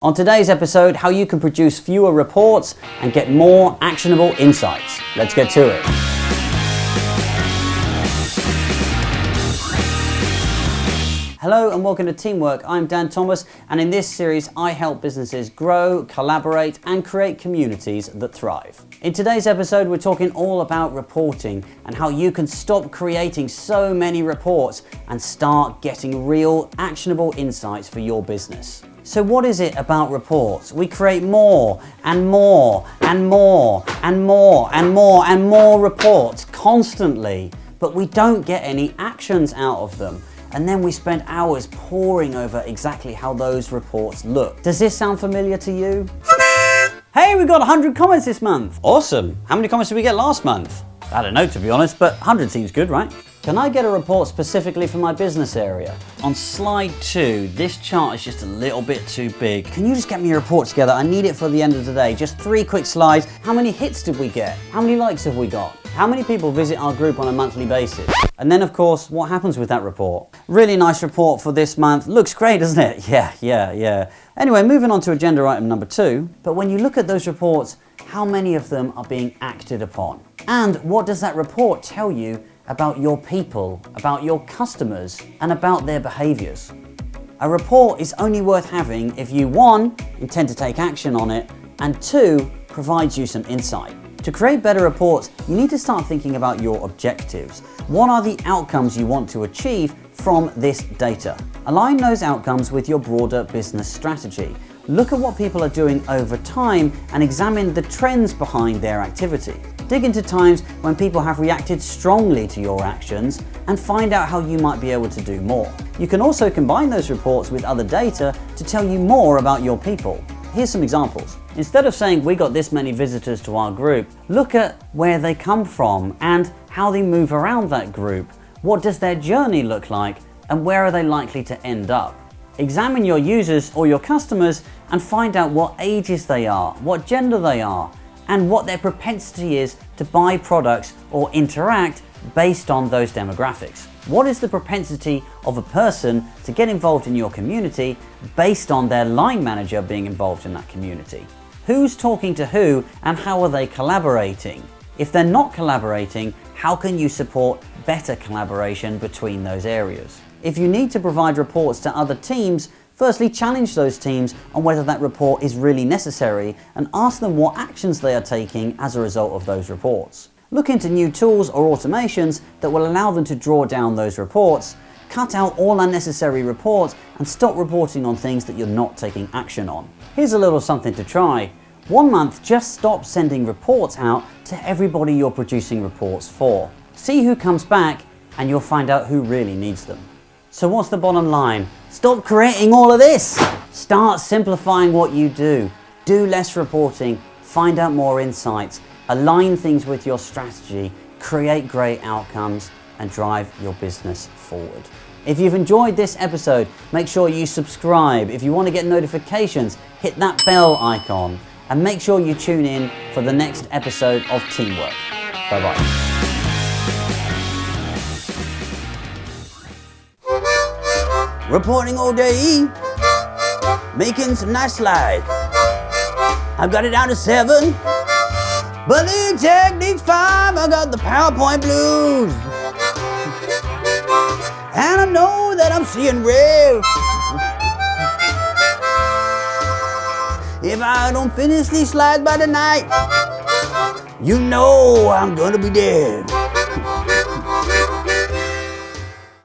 On today's episode, how you can produce fewer reports and get more actionable insights. Let's get to it. Hello and welcome to Teamwork. I'm Dan Thomas, and in this series I help businesses grow, collaborate and create communities that thrive. In today's episode we're talking all about reporting and how you can stop creating so many reports and start getting real actionable insights for your business. So what is it about reports? We create more and more and more and more and more and more reports constantly, but we don't get any actions out of them. And then we spend hours poring over exactly how those reports look. Does this sound familiar to you? Hey, we got 100 comments this month. Awesome. How many comments did we get last month? I don't know, to be honest, but 100 seems good, right? Can I get a report specifically for my business area? On slide 2, this chart is just a little bit too big. Can you just get me a report together? I need it for the end of the day. Just 3 quick slides. How many hits did we get? How many likes have we got? How many people visit our group on a monthly basis? And then of course, what happens with that report? Really nice report for this month. Looks great, doesn't it? Yeah. Anyway, moving on to agenda item number 2. But when you look at those reports, how many of them are being acted upon? And what does that report tell you about your people, about your customers, and about their behaviors? A report is only worth having if you, 1, intend to take action on it, and 2, provides you some insight. To create better reports, you need to start thinking about your objectives. What are the outcomes you want to achieve from this data? Align those outcomes with your broader business strategy. Look at what people are doing over time and examine the trends behind their activity. Dig into times when people have reacted strongly to your actions and find out how you might be able to do more. You can also combine those reports with other data to tell you more about your people. Here's some examples. Instead of saying we got this many visitors to our group, look at where they come from and how they move around that group. What does their journey look like and where are they likely to end up? Examine your users or your customers and find out what ages they are, what gender they are, and what their propensity is to buy products or interact based on those demographics. What is the propensity of a person to get involved in your community based on their line manager being involved in that community? Who's talking to who and how are they collaborating? If they're not collaborating, how can you support better collaboration between those areas? If you need to provide reports to other teams, firstly challenge those teams on whether that report is really necessary and ask them what actions they are taking as a result of those reports. Look into new tools or automations that will allow them to draw down those reports, cut out all unnecessary reports and stop reporting on things that you're not taking action on. Here's a little something to try. 1 month, just stop sending reports out to everybody you're producing reports for. See who comes back and you'll find out who really needs them. So what's the bottom line? Stop creating all of this. Start simplifying what you do. Do less reporting, find out more insights, align things with your strategy, create great outcomes, and drive your business forward. If you've enjoyed this episode, make sure you subscribe. If you want to get notifications, hit that bell icon, and make sure you tune in for the next episode of Teamwork. Bye-bye. Reporting all day, making some nice slides. I've got it down to 7, but the technique's 5. I got the PowerPoint blues, and I know that I'm seeing red. If I don't finish these slides by tonight, you know I'm gonna be dead.